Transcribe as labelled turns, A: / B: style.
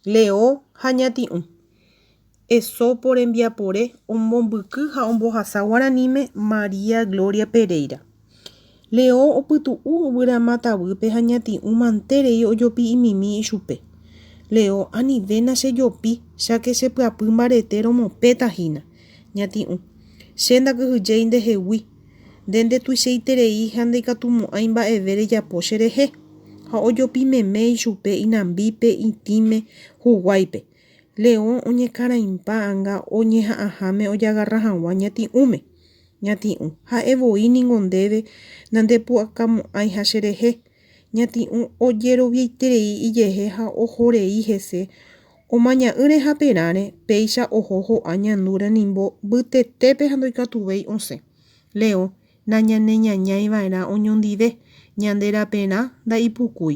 A: Leo ha ñati'ũ. Esopo rembiapore omombyky ha ombohasa Guaraníme Maria Gloria Pereira. Leo opytu'u yvyra tavýpe ha ñati'ũ mantérei ojopi imimi ichupe. Leo anivéna chejopi cháke chepyapy mbarete romopétahína. Ñati'ũ. Che ndakyhyjéi ndehegui. Nde ndetuichaiterei ha ndaikatumo'ãi mba'eve rejapo cherehe. Ha ojopimeme ichupe inambípe, itĩme, huguáipe. Leo oñekarãimpa anga oñeha'ãháme ojagarra hag̃ua ñati'ũme. Ñati'ũ. Ha'evoi niko ndéve nandepu'akamo'ãi ha cherehe. Ñati'ũ ojeroviaiterei ijehe ha ohorei hese omaña'ỹ rehaperãre péicha oho ho'a ñandu renimbo mbytetépe ha ndoikatuvéi osẽ. Leo nañaneñañaiva'erã oñondive. Ñande raperã ndaipukúi.